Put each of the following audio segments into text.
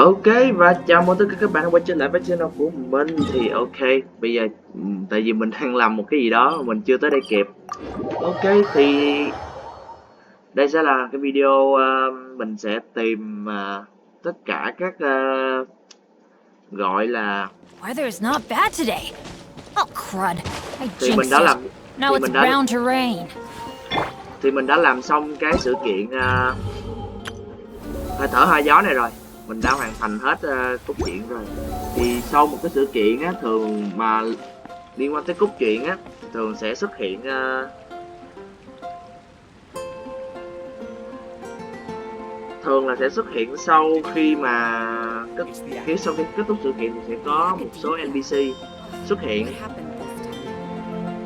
Ok, và chào mừng tất cả các bạn đã quay trở lại với channel của mình. Thì ok, bây giờ tại vì mình đang làm một cái gì đó mình chưa tới đây kịp. Ok, thì đây sẽ là cái video mình sẽ tìm tất cả các gọi là Weather is not bad today. Oh crud! I thì mình jinxed đã it. làm Now it's bound to rain. thì mình đã làm xong cái sự kiện hơi thở hai gió này rồi. Mình đã hoàn thành hết cốt truyện rồi. Thì sau một cái sự kiện á, thường mà liên quan tới cốt truyện á, thường sẽ xuất hiện thường là sẽ xuất hiện sau khi mà sau khi kết thúc sự kiện thì sẽ có một số NPC xuất hiện.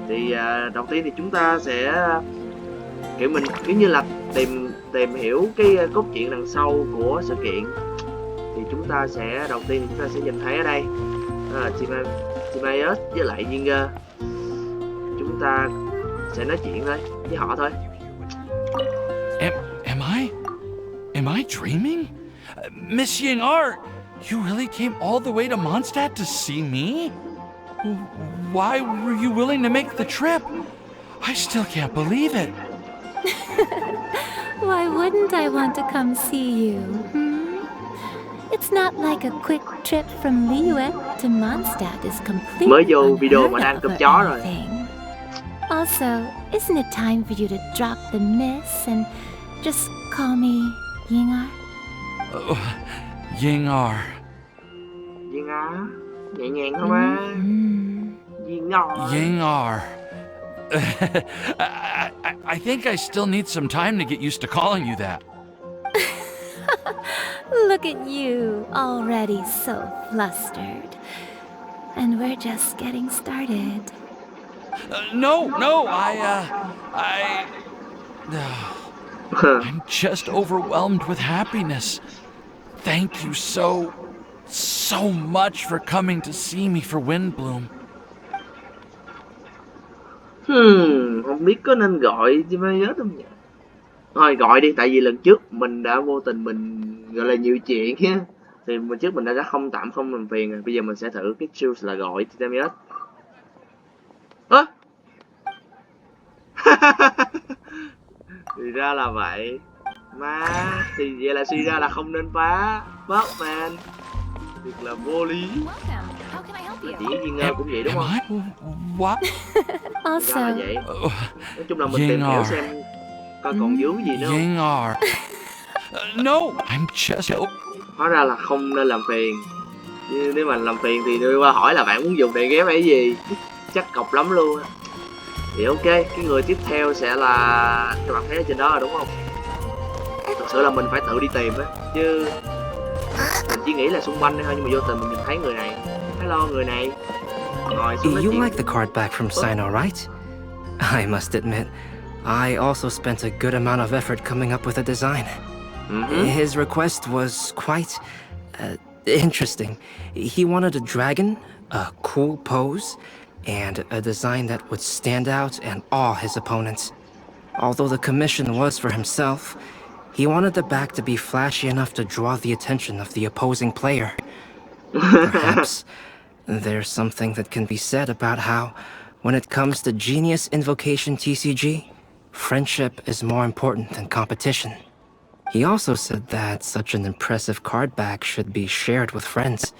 Thì đầu tiên thì chúng ta sẽ kiểu mình kiểu như là tìm hiểu cái cốt truyện đằng sau của sự kiện. Thì chúng ta sẽ đầu tiên thì chúng ta sẽ nhìn thấy ở đây Timaeus với lại Yinger. Chúng ta sẽ nói chuyện thôi với họ thôi. Am I dreaming? Miss Ying-ar, you really came all the way to Mondstadt to see me? Why were you willing to make the trip? I still can't believe it. Why wouldn't I want to come see you? It's not like a quick trip from Liyue to Mondstadt is completely mới vô video mà đang cướp chó rồi. Also, isn't it time for you to drop the miss and just call me Ying-ar? Ying-ar. Ying-ar, nhẹ nhàng thôi mà. Ying-ar. Ying-ar. I think I still need some time to get used to calling you that. Look at you, already so flustered. And we're just getting started. No, I'm just overwhelmed with happiness. Thank you so much for coming to see me for Windbloom. Không biết có nên gọi chứ mới nhớ không nhỉ? Thôi gọi đi, tại vì lần trước mình đã vô tình mình gọi là nhiều chuyện á. Thì mình trước mình đã không làm phiền rồi. Bây giờ mình sẽ thử cái chiêu là gọi Timaeus. Ơ thì ra là vậy. Má, thì vậy là suy ra là không nên phá Batman. Thiệt là vô lý. Chỉ Yinger cũng vậy đúng không? What? Ra là vậy. Nói chung là mình tìm hiểu xem coi còn vướng gì nữa không. Ying-ar. No, I'm just... Hóa ra là không nên làm phiền. Nhưng nếu mà làm phiền thì đưa qua hỏi là bạn muốn dùng để ghép hay gì. Chắc cọc lắm luôn á. Thì ok, cái người tiếp theo sẽ là các bạn thấy ở trên đó rồi đúng không? Thật sự là mình phải tự đi tìm á, chứ mình chỉ nghĩ là xung quanh đây thôi, nhưng mà vô tình mình nhìn thấy người này. Hello người này. Ngồi xuống nói You chuyện. like the card back from Sino, right? I must admit, I also spent a good amount of effort coming up with a design. His request was quite interesting. He wanted a dragon, a cool pose, and a design that would stand out and awe his opponents. Although the commission was for himself, he wanted the back to be flashy enough to draw the attention of the opposing player. Perhaps there's something that can be said about how, when it comes to Genius Invocation TCG, friendship is more important than competition. He also said that such an impressive card back should be shared with friends.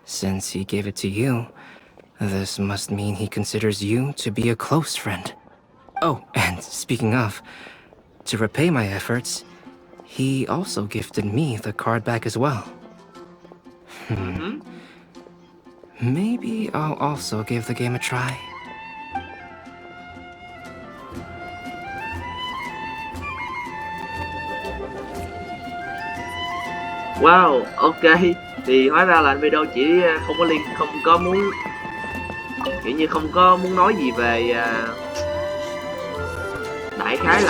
Since he gave it to you, this must mean he considers you to be a close friend. Oh, and speaking of, to repay my efforts, he also gifted me the card back as well. Maybe I'll also give the game a try. Wow, ok. Thì hóa ra là video chỉ không có muốn kiểu như không có muốn nói gì về đại khái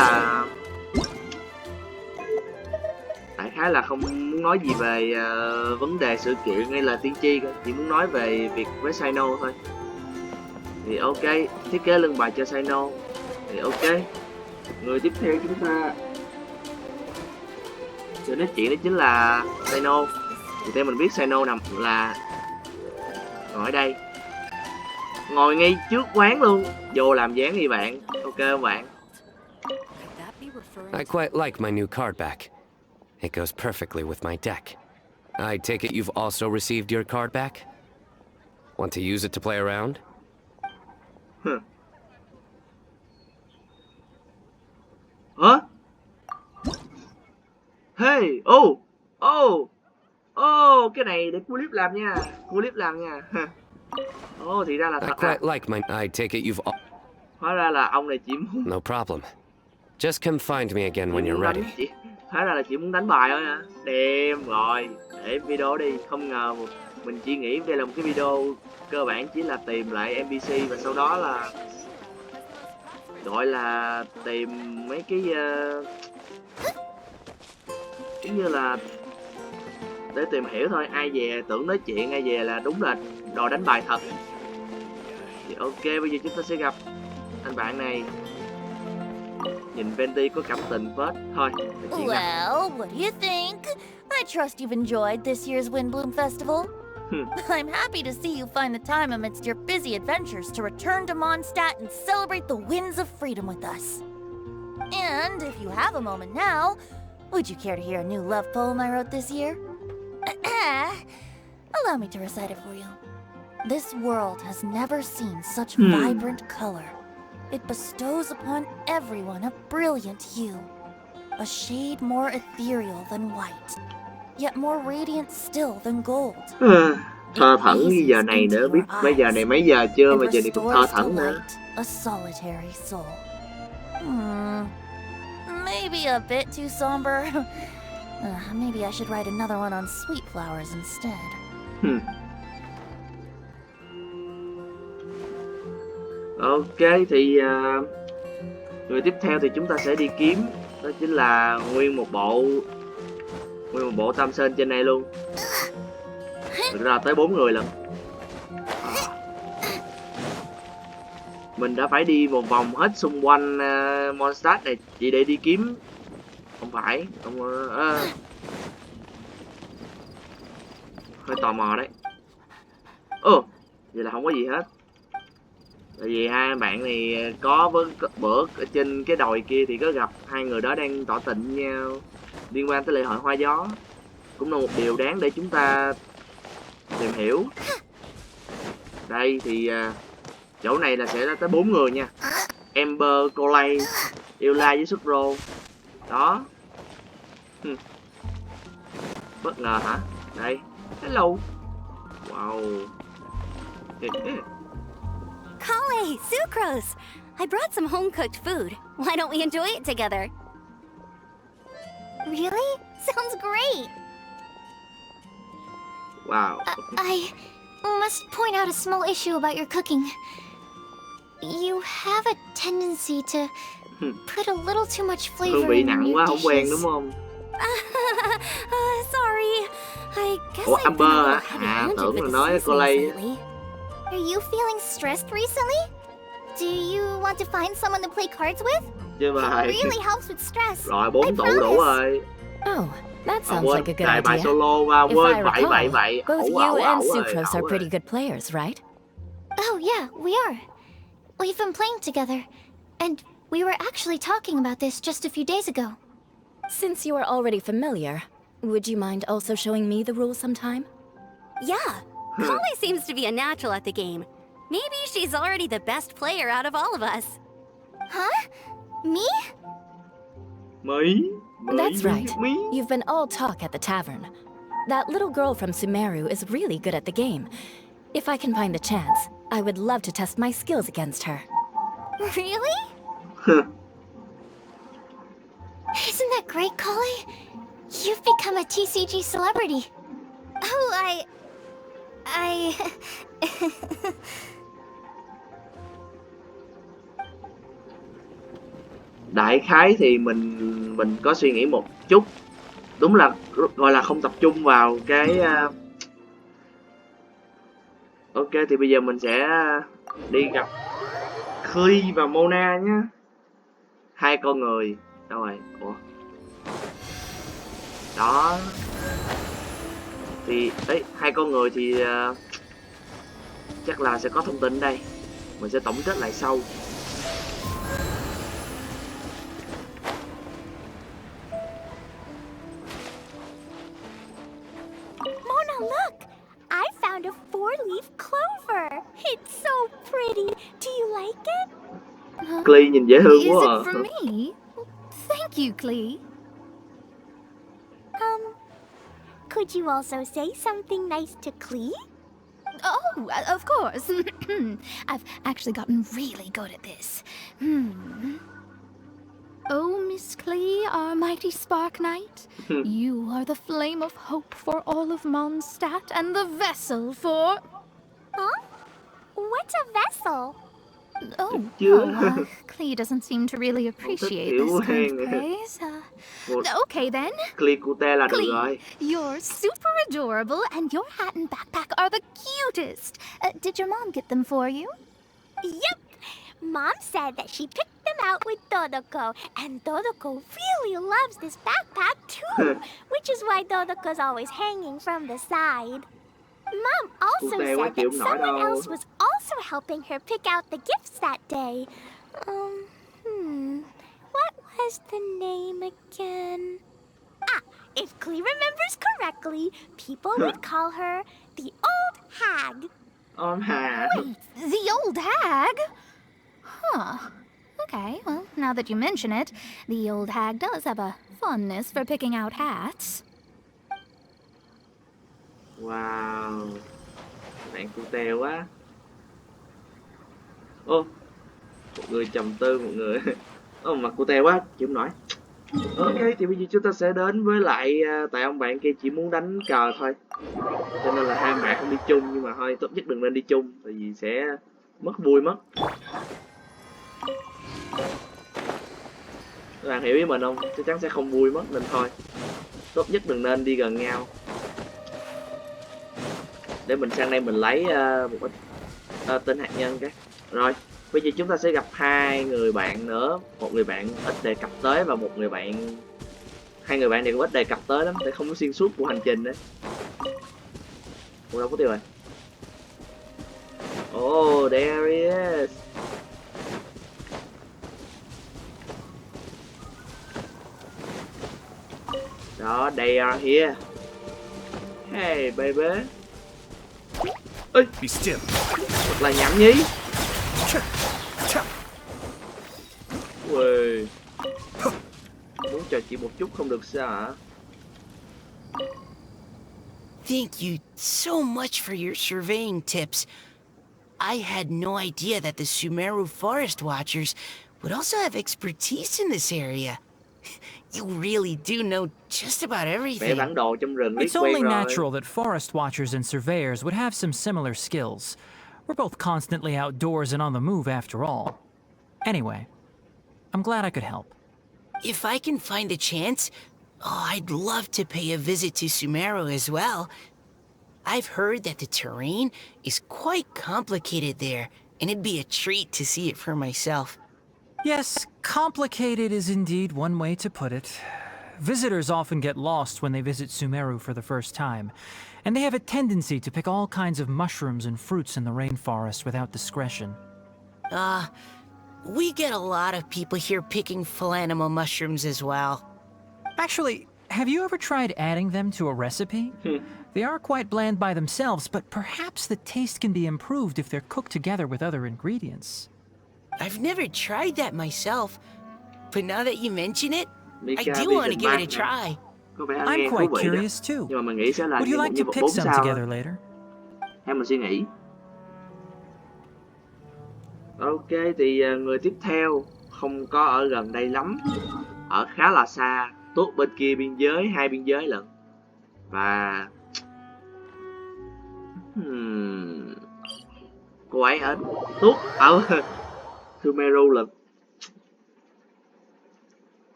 là không muốn nói gì về vấn đề sự kiện hay là tiên tri, chỉ muốn nói về việc với Sino thôi. Thì ok, thiết kế lưng bài cho Sino. Thì ok, người tiếp theo chúng ta sẽ nói chuyện đó chính là Sino. thì theo mình biết Sino nằm là ngồi ở đây, ngồi ngay trước quán luôn, vô làm dáng đi bạn, ok không bạn? I quite like my new card back. It goes perfectly with my deck. I take it you've also received your card back? Want to use it to play around? Hả? Hey, oh, oh, oh, cái này để clip làm nha, clip làm nha. Oh, thì ra là I thật à. quite like my... I take it you've... Hóa ra là ông này chỉ muốn No problem. Just come find me again when you're ready. Hóa ra là chỉ muốn đánh bài thôi hả? Đem rồi, để video đi. Không ngờ mình chỉ nghĩ đây là một cái video cơ bản chỉ là tìm lại NPC và sau đó là gọi là tìm mấy cái giống như là để tìm hiểu thôi. Ai về tưởng nói chuyện, ai về là đúng là đòi đánh bài thật. Thì ok, bây giờ chúng ta sẽ gặp anh bạn này. Nhìn Venti có cảm tình phết. Thôi, Well, what do you think? I trust you've enjoyed this year's Windbloom Festival. I'm happy to see you find the time amidst your busy adventures to return to Mondstadt and celebrate the winds of freedom with us. And if you have a moment now, would you care to hear a new love poem I wrote this year? Allow me to recite it for you. This world has never seen such vibrant color. It bestows upon everyone a brilliant hue, a shade more ethereal than white, yet more radiant still than gold. Thơ thẩn như giờ này nữa, biết bây giờ này mấy giờ chưa mà giờ này cũng thơ thẩn nữa. A solitary soul. Maybe a bit too somber. Maybe I should write another one on sweet flowers instead. Ok, thì người tiếp theo thì chúng ta sẽ đi kiếm, đó chính là nguyên một bộ tam sơn trên này luôn. Thực ra tới 4 người lận. Mình đã phải đi một vòng hết xung quanh Mondstadt này chỉ để đi kiếm. Không phải, không hơi tò mò đấy. Vậy là không có gì hết. Tại vì hai bạn này có bữa ở trên cái đồi kia thì có gặp hai người đó đang tỏ tình với nhau liên quan tới lễ hội hoa gió. Cũng là một điều đáng để chúng ta tìm hiểu. Đây thì chỗ này là sẽ tới 4 người nha. Ember, Colay, Eula với Sukro. Đó. Bất ngờ hả? Đây. Hello. Wow. Kale, Sucrose! I brought some home-cooked food. Why don't we enjoy it together? Really? Sounds great! Wow. I must point out a small issue about your cooking. You have a tendency to put a little too much Hương flavor vị in nặng your quá, không quen dishes. đúng không? Sorry. I guess Ủa, I've been Amber a hả? little heavy-handed Tưởng with là the nói seasonings Colay. lately. Are you feeling stressed recently? Do you want to find someone to play cards with? Chơi bài. Really helps with stress. Rồi 4 I tụ đủ promise. rồi. Oh, that sounds Quên, like a good đài bài idea. solo và If I quên vậy recall, both you and Sucrose are ẩu pretty good players, right? Oh, yeah, we are. We've been playing together. And we were actually talking about this just a few days ago. Since you are already familiar, would you mind also showing me the rules sometime? Yeah, Kale seems to be a natural at the game. Maybe she's already the best player out of all of us. Huh? Me? Mỹ. That's right. Mỹ. You've been all talk at the tavern. That little girl from Sumeru is really good at the game. If I can find the chance, I would love to test my skills against her. Really? Isn't that great, Kale? You've become a TCG celebrity. Oh, I... Đại khái thì mình có suy nghĩ một chút, đúng là gọi là không tập trung vào cái ok, thì bây giờ mình sẽ đi gặp Khơi và Mona nhé, hai con người đâu rồi. Ủa đó, Thì ấy, hai con người thì chắc là sẽ có thông tin đây. Mình sẽ tổng kết lại sau. Mona, look! I found a four-leaf clover. It's so pretty. Do you like it? Clee nhìn dễ thương Is quá it à. for me? Thank you, Clee. Could you also say something nice to Clee? Oh, of course. I've actually gotten really good at this. Oh, Miss Clee, our mighty Spark Knight, you are the flame of hope for all of Mondstadt and the vessel for... Huh? What's a vessel? Oh, Chưa. Clee doesn't seem to really appreciate hiểu this kind of hen. praise. Một Okay then. Clee cute là được Clee, rồi. you're super adorable and your hat and backpack are the cutest. Did your mom get them for you? Yep. Mom said that she picked them out with Dodoko, and Dodoko really loves this backpack too, which is why Dodoko's always hanging from the side. Mom also Cute quá said chịu that không nổi someone đâu. else was also helping her pick out the gifts that day. What was the name again? Ah, if Clee remembers correctly, people would call her the Old Hag. Ôm Hà. The old hag? Huh. Okay, well, now that you mention it, the old hag does have a fondness for picking out hats. Wow. Bạn cute quá. Ô, một người trầm tư, một người mặt cute quá, chịu không nổi. Ok, thì bây giờ chúng ta sẽ đến với lại tại ông bạn kia chỉ muốn đánh cờ thôi, cho nên là hai bạn không đi chung, nhưng mà thôi tốt nhất đừng nên đi chung, tại vì sẽ mất vui mất. Các bạn hiểu ý mình không? Chắc chắn sẽ không vui mất, nên thôi tốt nhất đừng nên đi gần nhau. Để mình sang đây mình lấy một ít tên hạt nhân cái. Rồi, bây giờ chúng ta sẽ gặp hai người bạn nữa, một người bạn ít đề cập tới và một người bạn, hai người bạn này cũng ít đề cập tới lắm, để không có xuyên suốt của hành trình đấy. Ủa đâu có tiêu rồi? Oh, there he is. Đó, they are here. Hey baby. Ơi, Be still. thật là nhảm nhí. Ui, muốn trò chuyện một chút không được sao hả? Thank you so much for your surveying tips. I had no idea that the Sumeru Forest Watchers would also have expertise in this area. You really do know just about Vẽ everything. bản đồ trong rừng liếc It's only quen rồi. natural that forest watchers and surveyors would have some similar skills. We're both constantly outdoors and on the move after all. Anyway, I'm glad I could help. If I can find a chance, I'd love to pay a visit to Sumeru as well. I've heard that the terrain is quite complicated there, and it'd be a treat to see it for myself. Yes, complicated is indeed one way to put it. Visitors often get lost when they visit Sumeru for the first time, and they have a tendency to pick all kinds of mushrooms and fruits in the rainforest without discretion. We get a lot of people here picking philanimal mushrooms as well. Actually, have you ever tried adding them to a recipe? They are quite bland by themselves, but perhaps the taste can be improved if they're cooked together with other ingredients. I've never tried that myself, but now that you mention it, I Mika do bị want to dịch give bạc it a nè. try. Có vẻ I'm nghe thú quite vị đó. curious too. Nhưng mà mình nghĩ sẽ là Would you một like nhân to vật pick 4 some sao together đó. later? Theo mình suy nghĩ. Ok, thì người tiếp theo không có ở gần đây lắm, ở khá là xa, tuốt bên kia biên giới, hai biên giới lận. Và cô ấy ở tuốt ở Sumeru lận.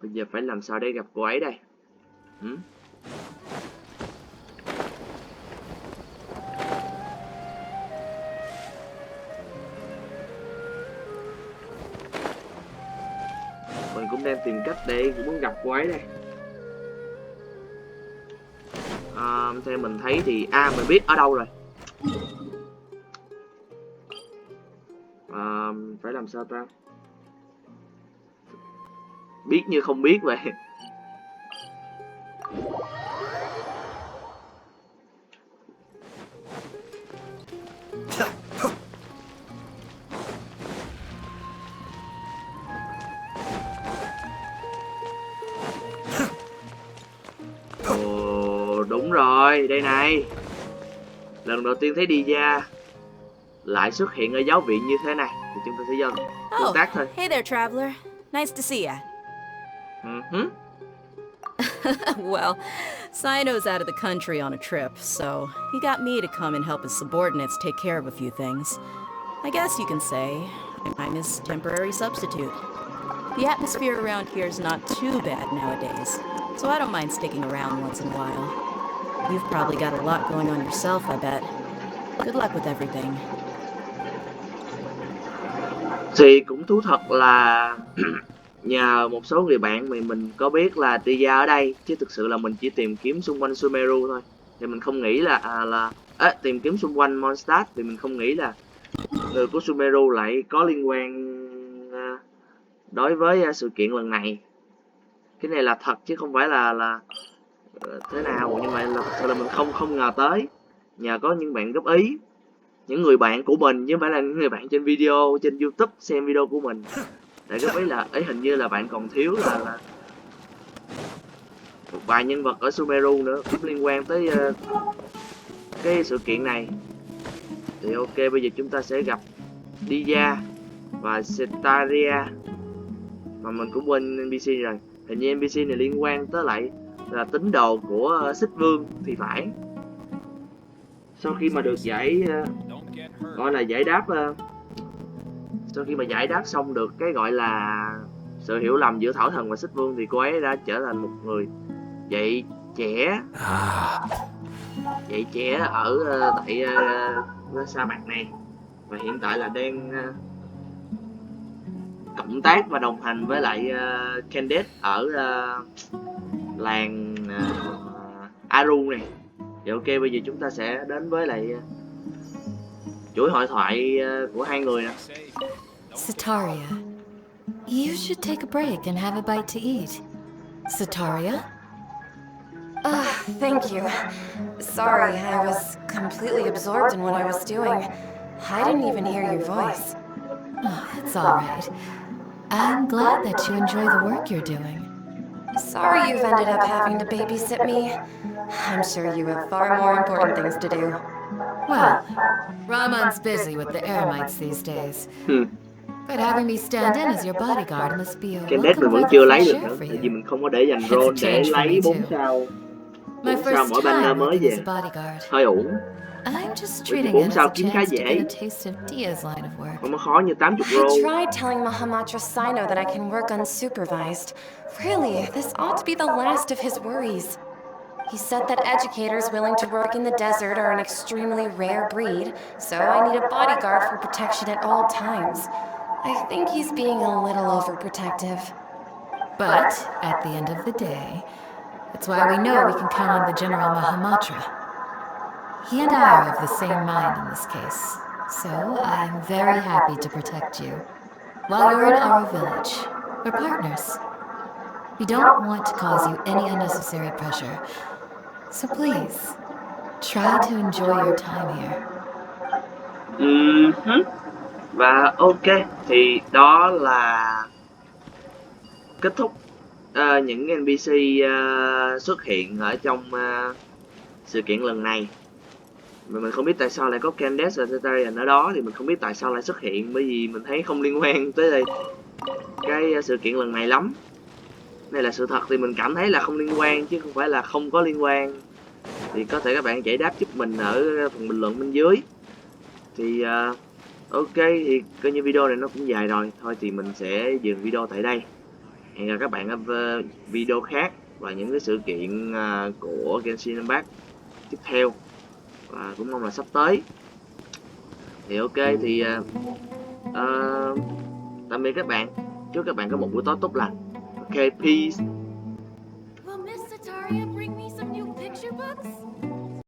Bây giờ phải làm sao để gặp cô ấy đây? Mình cũng đang tìm cách để muốn gặp cô ấy đây. Theo mình thấy thì mình biết ở đâu rồi. Phải làm sao ta? Biết như không biết vậy. Ồ, đúng rồi, đây này. Lần đầu tiên thấy Dia lại xuất hiện ở giáo viện như thế này thì chúng ta sẽ do tương tác thôi. Hey there, traveler. Nice to see ya. Well, Sino's out of the country on a trip, so he got me to come and help his subordinates take care of a few things. I guess you can say I'm his temporary substitute. The atmosphere around here is not too bad nowadays, so I don't mind sticking around once in a while. You've probably got a lot going on yourself, I bet. Good luck with everything. Thì cũng thú thật là nhờ một số người bạn mình có biết là Dia ở đây, chứ thực sự là mình chỉ tìm kiếm xung quanh Sumeru thôi. Thì mình không nghĩ là tìm kiếm xung quanh Mondstadt thì mình không nghĩ là người của Sumeru lại có liên quan đối với sự kiện lần này. Cái này là thật chứ không phải là thế nào, nhưng mà là thật sự là mình không ngờ tới. Nhờ có những bạn góp ý, những người bạn của mình chứ không phải là những người bạn trên video, trên YouTube xem video của mình, để góp ý là hình như là bạn còn thiếu là một vài nhân vật ở Sumeru nữa cũng liên quan tới cái sự kiện này. Thì ok, bây giờ chúng ta sẽ gặp Dia và Setaria, mà mình cũng quên NPC rồi. Hình như NPC này liên quan tới lại là tín đồ của Xích Vương thì phải. Sau khi mà được gọi là giải đáp, sau khi mà giải đáp xong được cái gọi là sự hiểu lầm giữa Thảo Thần và Xích Vương thì cô ấy đã trở thành một người dạy trẻ ở tại sa mạc này, và hiện tại là đang cộng tác và đồng hành với lại Candace ở làng Aru này. Thì ok, bây giờ chúng ta sẽ đến với lại chuỗi hội thoại của hai người nè. Setaria, you should take a break and have a bite to eat. Setaria? Thank you. Sorry, I was completely absorbed in what I was doing. I didn't even hear your voice. Oh, it's all right. I'm glad that you enjoy the work you're doing. Sorry you've ended up having to babysit me. I'm sure you have far more important things to do. Well, Ramon's busy with the Eremites these days. But having me stand in as your bodyguard must be a Candace mình vẫn chưa lấy được nữa, tại vì mình không có để dành role để lấy 4 sao mỗi banner mới về. Hơi uổng. Bởi vì 4 sao kiếm khá dễ, không có khó như 80 role. I tried telling Mahamatra Sino that I can work unsupervised. Really, this ought to be the last of his worries. He said that educators willing to work in the desert are an extremely rare breed, so I need a bodyguard for protection at all times. I think he's being a little overprotective. But, at the end of the day, it's why we know we can count on the General Mahamatra. He and I are of the same mind in this case, so I'm very happy to protect you. While you're in our village, we're partners. We don't want to cause you any unnecessary pressure, so please, try to enjoy your time here. Và ok, thì đó là kết thúc những NPC xuất hiện ở trong sự kiện lần này. Mà mình không biết tại sao lại có Candace và Setaria ở đó, thì mình không biết tại sao lại xuất hiện, bởi vì mình thấy không liên quan tới đây cái sự kiện lần này lắm. Đây là sự thật thì mình cảm thấy là không liên quan chứ không phải là không có liên quan. Thì có thể các bạn giải đáp giúp mình ở phần bình luận bên dưới. Thì ok, thì coi như video này nó cũng dài rồi. Thôi thì mình sẽ dừng video tại đây. Hẹn gặp các bạn ở video khác và những cái sự kiện của Genshin Impact tiếp theo. Và cũng mong là sắp tới. Thì ok, thì tạm biệt các bạn. Chúc các bạn có một buổi tối tốt lành. Ok, peace. Will Miss Setaria bring me some new picture books?